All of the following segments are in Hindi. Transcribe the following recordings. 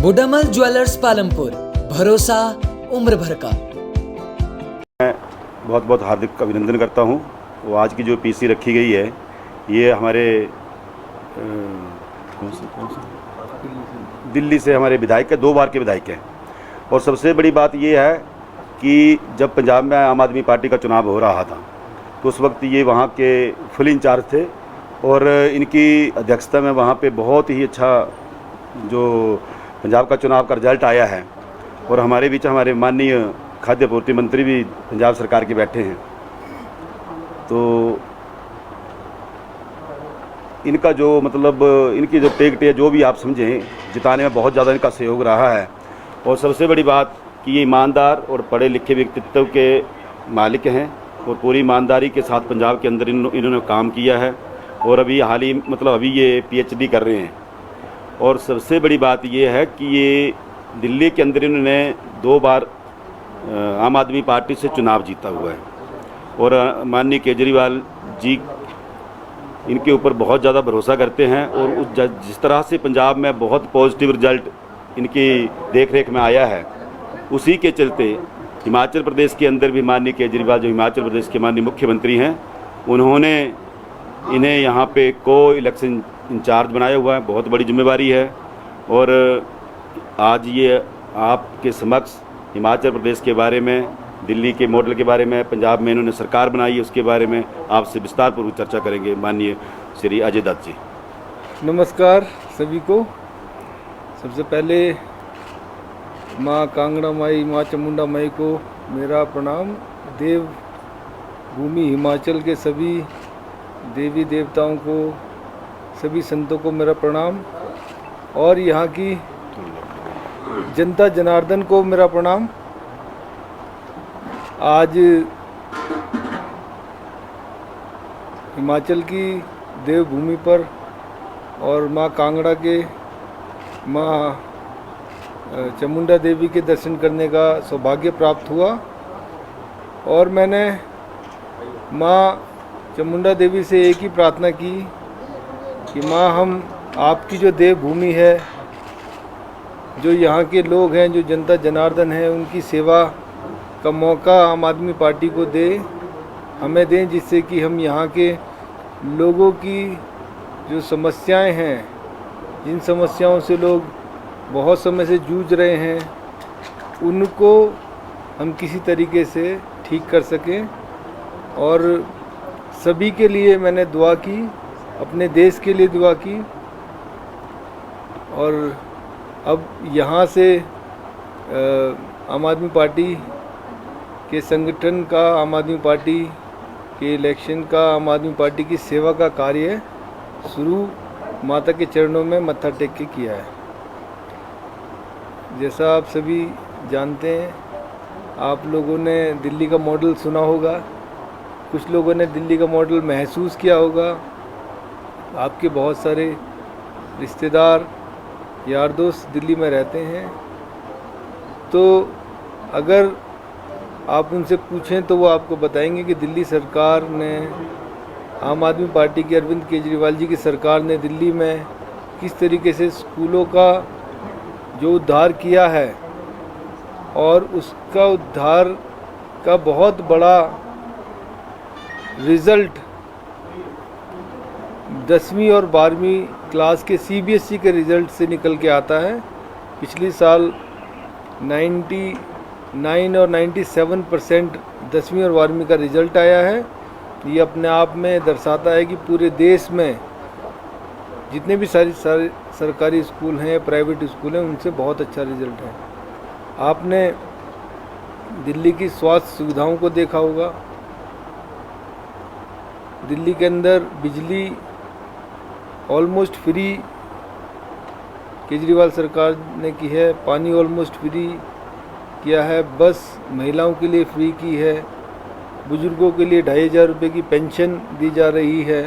बुडामल ज्वेलर्स पालमपुर, भरोसा उम्र भर का। मैं बहुत बहुत हार्दिक अभिनंदन करता हूँ। वो आज की जो पीसी रखी गई है, ये हमारे कौन से दिल्ली से हमारे विधायक है, 2 बार के विधायक हैं। और सबसे बड़ी बात ये है कि जब पंजाब में आम आदमी पार्टी का चुनाव हो रहा था तो उस वक्त ये वहाँ के फुल इंचार्ज थे और इनकी अध्यक्षता में वहाँ पे बहुत ही अच्छा जो पंजाब का चुनाव का रिजल्ट आया है। और हमारे बीच हमारे माननीय खाद्य आपूर्ति मंत्री भी पंजाब सरकार के बैठे हैं, तो इनका जो मतलब इनकी जो टेकट है, जो भी आप समझें, जिताने में बहुत ज़्यादा इनका सहयोग रहा है। और सबसे बड़ी बात कि ये ईमानदार और पढ़े लिखे व्यक्तित्व के मालिक हैं और पूरी ईमानदारी के साथ पंजाब के अंदर इन्होंने काम किया है। और अभी हाल ही मतलब अभी ये PhD कर रहे हैं। और सबसे बड़ी बात ये है कि ये दिल्ली के अंदर इन्होंने 2 बार आम आदमी पार्टी से चुनाव जीता हुआ है। और माननीय केजरीवाल जी इनके ऊपर बहुत ज़्यादा भरोसा करते हैं। और जिस तरह से पंजाब में बहुत पॉजिटिव रिजल्ट इनकी देखरेख में आया है, उसी के चलते हिमाचल प्रदेश के अंदर भी माननीय केजरीवाल, जो हिमाचल प्रदेश के माननीय मुख्यमंत्री हैं, उन्होंने इन्हें यहाँ पे इलेक्शन इंचार्ज बनाया हुआ है। बहुत बड़ी जिम्मेवारी है। और आज ये आपके समक्ष हिमाचल प्रदेश के बारे में, दिल्ली के मॉडल के बारे में, पंजाब में इन्होंने सरकार बनाई है उसके बारे में आपसे विस्तारपूर्वक चर्चा करेंगे माननीय श्री अजय दत्त जी। नमस्कार सभी को। सबसे पहले माँ कांगड़ा माई, माँ चामुंडा माई को मेरा प्रणाम। देव भूमि हिमाचल के सभी देवी देवताओं को, सभी संतों को मेरा प्रणाम। और यहाँ की जनता जनार्दन को मेरा प्रणाम। आज हिमाचल की देवभूमि पर और माँ कांगड़ा के माँ चामुंडा देवी के दर्शन करने का सौभाग्य प्राप्त हुआ। और मैंने माँ चामुंडा देवी से एक ही प्रार्थना की कि माँ, हम आपकी जो देवभूमि है, जो यहाँ के लोग हैं, जो जनता जनार्दन है, उनकी सेवा का मौका आम आदमी पार्टी को हमें दें, जिससे कि हम यहाँ के लोगों की जो समस्याएं हैं, जिन समस्याओं से लोग बहुत समय से जूझ रहे हैं, उनको हम किसी तरीके से ठीक कर सकें। और सभी के लिए मैंने दुआ की, अपने देश के लिए दुआ की। और अब यहाँ से आम आदमी पार्टी के संगठन का, आम आदमी पार्टी के इलेक्शन का, आम आदमी पार्टी की सेवा का कार्य शुरू माता के चरणों में मत्था टेक के किया है। जैसा आप सभी जानते हैं, आप लोगों ने दिल्ली का मॉडल सुना होगा, कुछ लोगों ने दिल्ली का मॉडल महसूस किया होगा। आपके बहुत सारे रिश्तेदार, यार दोस्त दिल्ली में रहते हैं, तो अगर आप उनसे पूछें तो वो आपको बताएंगे कि दिल्ली सरकार ने, आम आदमी पार्टी की अरविंद केजरीवाल जी की सरकार ने दिल्ली में किस तरीके से स्कूलों का जो उद्धार किया है। और उसका उद्धार का बहुत बड़ा रिज़ल्ट 10वीं और 12वीं क्लास के CBSE के रिज़ल्ट से निकल के आता है। पिछली साल 99 और 97% 10वीं और 12वीं का रिज़ल्ट आया है। ये अपने आप में दर्शाता है कि पूरे देश में जितने भी सारे सरकारी स्कूल हैं, प्राइवेट स्कूल हैं, उनसे बहुत अच्छा रिज़ल्ट है। आपने दिल्ली की स्वास्थ्य सुविधाओं को देखा होगा। दिल्ली के अंदर बिजली ऑलमोस्ट फ्री केजरीवाल सरकार ने की है, पानी ऑलमोस्ट फ्री किया है, बस महिलाओं के लिए फ्री की है, बुजुर्गों के लिए 2500 रुपये की पेंशन दी जा रही है,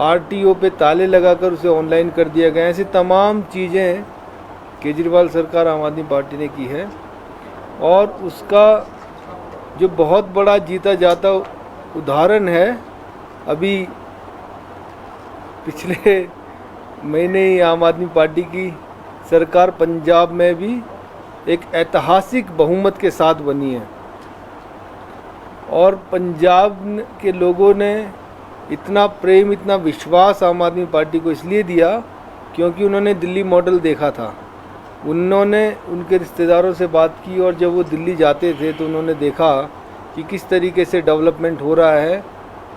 RTO पे ताले लगाकर उसे ऑनलाइन कर दिया गया। ऐसी तमाम चीज़ें केजरीवाल सरकार, आम आदमी पार्टी ने की है। और उसका जो बहुत बड़ा जीता जाता उदाहरण है, अभी पिछले महीने ही आम आदमी पार्टी की सरकार पंजाब में भी एक ऐतिहासिक बहुमत के साथ बनी है और पंजाब के लोगों ने इतना प्रेम, इतना विश्वास आम आदमी पार्टी को इसलिए दिया क्योंकि उन्होंने दिल्ली मॉडल देखा था। उन्होंने उनके रिश्तेदारों से बात की और जब वो दिल्ली जाते थे तो उन्होंने देखा कि किस तरीके से डेवलपमेंट हो रहा है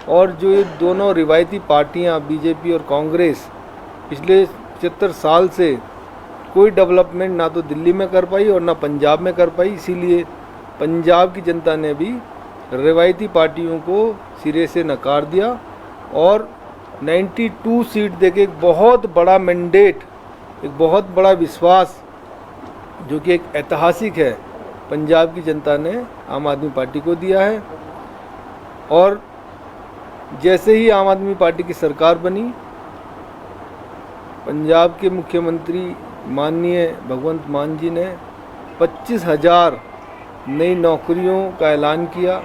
और जो ये दोनों रिवायती पार्टियां बीजेपी और कांग्रेस पिछले 75 साल से कोई डेवलपमेंट ना तो दिल्ली में कर पाई और ना पंजाब में कर पाई। इसीलिए पंजाब की जनता ने भी रिवायती पार्टियों को सिरे से नकार दिया और 92 सीट देके एक बहुत बड़ा मैंडेट, एक बहुत बड़ा विश्वास जो कि एक ऐतिहासिक है, पंजाब की जनता ने आम आदमी पार्टी को दिया है। और जैसे ही आम आदमी पार्टी की सरकार बनी, पंजाब के मुख्यमंत्री माननीय भगवंत मान जी ने 25,000 नई नौकरियों का ऐलान किया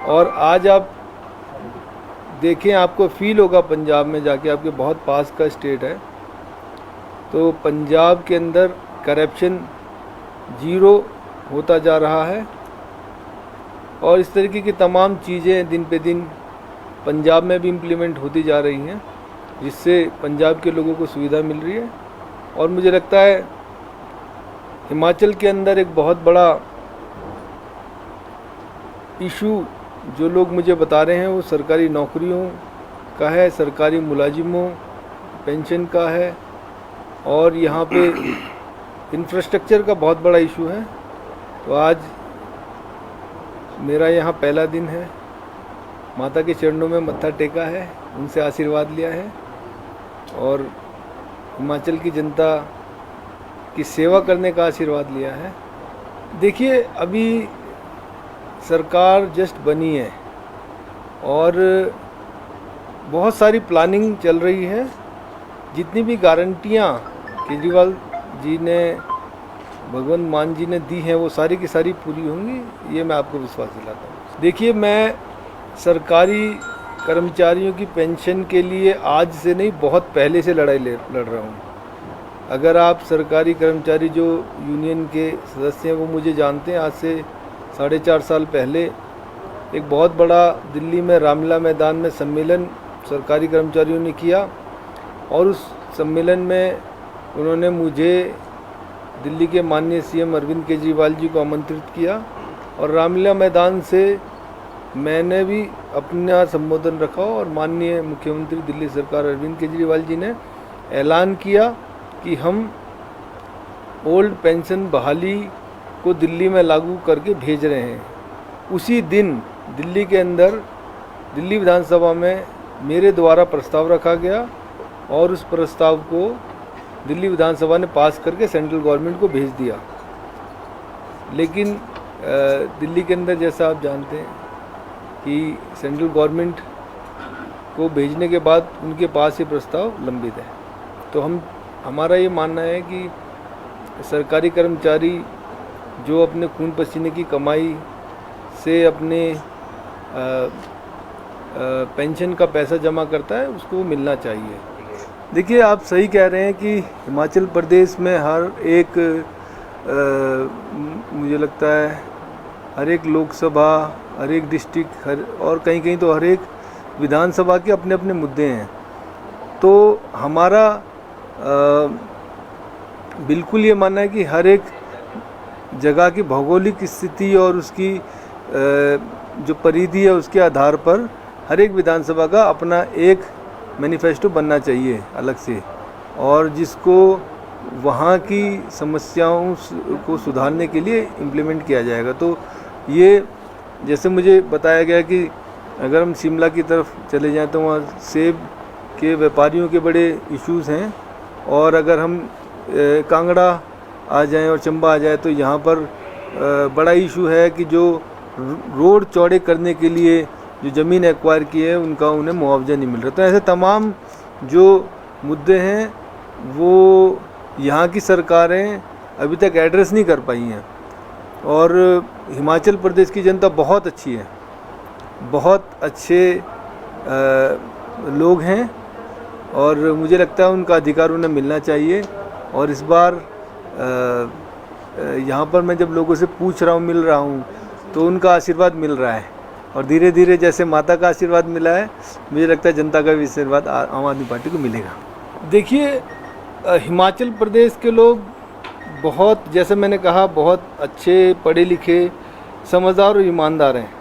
और आज आप देखें, आपको फील होगा पंजाब में जाके, आपके बहुत पास का स्टेट है, तो पंजाब के अंदर करप्शन जीरो होता जा रहा है और इस तरीके की तमाम चीज़ें दिन पे दिन पंजाब में भी इम्प्लीमेंट होती जा रही हैं, जिससे पंजाब के लोगों को सुविधा मिल रही है। और मुझे लगता है हिमाचल के अंदर एक बहुत बड़ा इशू जो लोग मुझे बता रहे हैं वो सरकारी नौकरियों का है, सरकारी मुलाजिमों पेंशन का है और यहाँ पे इंफ्रास्ट्रक्चर का बहुत बड़ा इशू है। तो आज मेरा यहाँ पहला दिन है, माता के चरणों में मत्था टेका है, उनसे आशीर्वाद लिया है और हिमाचल की जनता की सेवा करने का आशीर्वाद लिया है। देखिए, अभी सरकार जस्ट बनी है और बहुत सारी प्लानिंग चल रही है। जितनी भी गारंटियाँ केजरीवाल जी ने, भगवंत मान जी ने दी हैं, वो सारी की सारी पूरी होंगी, ये मैं आपको विश्वास दिलाता हूँ। देखिए, मैं सरकारी कर्मचारियों की पेंशन के लिए आज से नहीं, बहुत पहले से लड़ रहा हूँ। अगर आप सरकारी कर्मचारी जो यूनियन के सदस्य हैं वो मुझे जानते हैं, आज से 4.5 साल पहले एक बहुत बड़ा दिल्ली में रामलीला मैदान में सम्मेलन सरकारी कर्मचारियों ने किया और उस सम्मेलन में उन्होंने मुझे, दिल्ली के माननीय सीएम अरविंद केजरीवाल जी को आमंत्रित किया और रामलीला मैदान से मैंने भी अपना संबोधन रखा और माननीय मुख्यमंत्री दिल्ली सरकार अरविंद केजरीवाल जी ने ऐलान किया कि हम ओल्ड पेंशन बहाली को दिल्ली में लागू करके भेज रहे हैं। उसी दिन दिल्ली के अंदर, दिल्ली विधानसभा में मेरे द्वारा प्रस्ताव रखा गया और उस प्रस्ताव को दिल्ली विधानसभा ने पास करके सेंट्रल गवर्नमेंट को भेज दिया। लेकिन दिल्ली के अंदर, जैसा आप जानते हैं कि सेंट्रल गवर्नमेंट को भेजने के बाद उनके पास ये प्रस्ताव लंबित है। तो हमारा ये मानना है कि सरकारी कर्मचारी जो अपने खून पसीने की कमाई से अपने पेंशन का पैसा जमा करता है, उसको मिलना चाहिए। देखिए, आप सही कह रहे हैं कि हिमाचल प्रदेश में हर एक मुझे लगता है हर एक लोकसभा, हर एक डिस्ट्रिक्ट, और कहीं कहीं तो हर एक विधानसभा के अपने अपने मुद्दे हैं। तो हमारा बिल्कुल ये मानना है कि हर एक जगह की भौगोलिक स्थिति और उसकी जो परिधि है उसके आधार पर हर एक विधानसभा का अपना एक मैनिफेस्टो बनना चाहिए अलग से, और जिसको वहाँ की समस्याओं को सुधारने के लिए इम्प्लीमेंट किया जाएगा। तो ये जैसे मुझे बताया गया कि अगर हम शिमला की तरफ चले जाएं तो वहाँ सेब के व्यापारियों के बड़े इश्यूज़ हैं, और अगर हम कांगड़ा आ जाएं और चंबा आ जाए तो यहाँ पर बड़ा इशू है कि जो रोड चौड़े करने के लिए जो ज़मीन एक्वायर की है उनका उन्हें मुआवजा नहीं मिल रहा। तो ऐसे तमाम जो मुद्दे हैं वो यहाँ की सरकारें अभी तक एड्रेस नहीं कर पाई हैं, और हिमाचल प्रदेश की जनता बहुत अच्छी है, बहुत अच्छे लोग हैं, और मुझे लगता है उनका अधिकार उन्हें मिलना चाहिए। और इस बार यहाँ पर मैं जब लोगों से पूछ रहा हूँ, मिल रहा हूँ, तो उनका आशीर्वाद मिल रहा है और धीरे धीरे जैसे माता का आशीर्वाद मिला है, मुझे लगता है जनता का भी आशीर्वाद आम आदमी पार्टी को मिलेगा। देखिए, हिमाचल प्रदेश के लोग बहुत, जैसे मैंने कहा, बहुत अच्छे, पढ़े लिखे, समझदार और ईमानदार हैं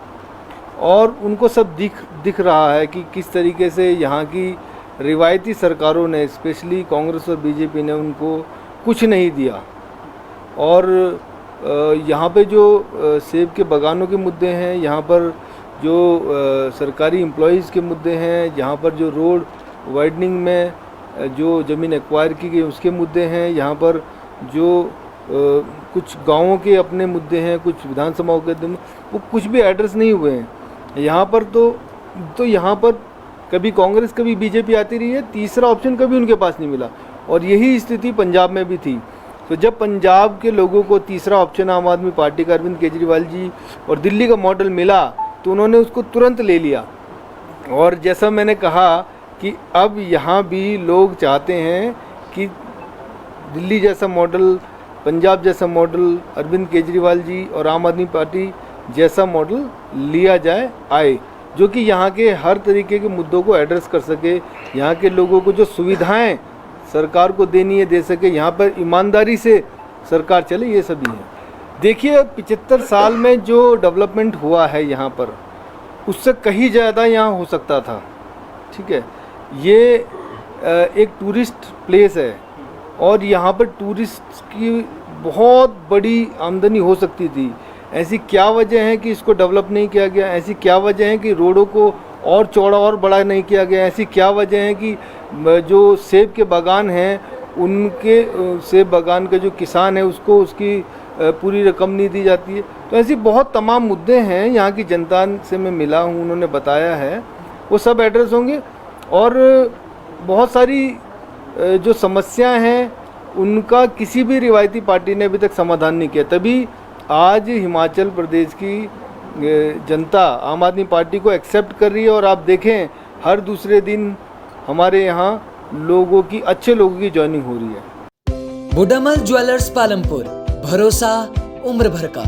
और उनको सब दिख रहा है कि किस तरीके से यहाँ की रिवायती सरकारों ने, स्पेशली कांग्रेस और बीजेपी ने, उनको कुछ नहीं दिया। और यहाँ पे जो सेब के बागानों के मुद्दे हैं, यहाँ पर जो सरकारी एम्प्लॉयज़ के मुद्दे हैं, यहाँ पर जो रोड वाइडनिंग में जो ज़मीन एक्वायर की गई उसके मुद्दे हैं, यहाँ पर जो कुछ गांवों के अपने मुद्दे हैं, कुछ विधानसभाओं के, वो कुछ भी एड्रेस नहीं हुए हैं यहाँ पर। तो यहाँ पर कभी कांग्रेस कभी बीजेपी आती रही है, तीसरा ऑप्शन कभी उनके पास नहीं मिला। और यही स्थिति पंजाब में भी थी। तो जब पंजाब के लोगों को तीसरा ऑप्शन आम आदमी पार्टी का अरविंद केजरीवाल जी और दिल्ली का मॉडल मिला, तो उन्होंने उसको तुरंत ले लिया। और जैसा मैंने कहा कि अब यहाँ भी लोग चाहते हैं कि दिल्ली जैसा मॉडल, पंजाब जैसा मॉडल, अरविंद केजरीवाल जी और आम आदमी पार्टी जैसा मॉडल लिया आए, जो कि यहाँ के हर तरीके के मुद्दों को एड्रेस कर सके, यहाँ के लोगों को जो सुविधाएं सरकार को देनी है दे सके, यहाँ पर ईमानदारी से सरकार चले, ये सभी है। देखिए, 75 साल में जो डेवलपमेंट हुआ है यहाँ पर, उससे कहीं ज़्यादा यहाँ हो सकता था। ठीक है, ये एक टूरिस्ट प्लेस है और यहाँ पर टूरिस्ट की बहुत बड़ी आमदनी हो सकती थी। ऐसी क्या वजह है कि इसको डेवलप नहीं किया गया? ऐसी क्या वजह है कि रोडों को और चौड़ा और बड़ा नहीं किया गया? ऐसी क्या वजह है कि जो सेब के बागान हैं, उनके सेब बागान के जो किसान है उसको उसकी पूरी रकम नहीं दी जाती है? तो ऐसी बहुत तमाम मुद्दे हैं, यहाँ की जनता से मैं मिला हूँ, उन्होंने बताया है, वो सब एड्रेस होंगे। और बहुत सारी जो समस्याएं हैं उनका किसी भी रिवायती पार्टी ने अभी तक समाधान नहीं किया। तभी आज हिमाचल प्रदेश की जनता आम आदमी पार्टी को एक्सेप्ट कर रही है। और आप देखें, हर दूसरे दिन हमारे यहाँ अच्छे लोगों की ज्वाइनिंग हो रही है। बुडामल ज्वेलर्स पालमपुर, भरोसा उम्र भर का।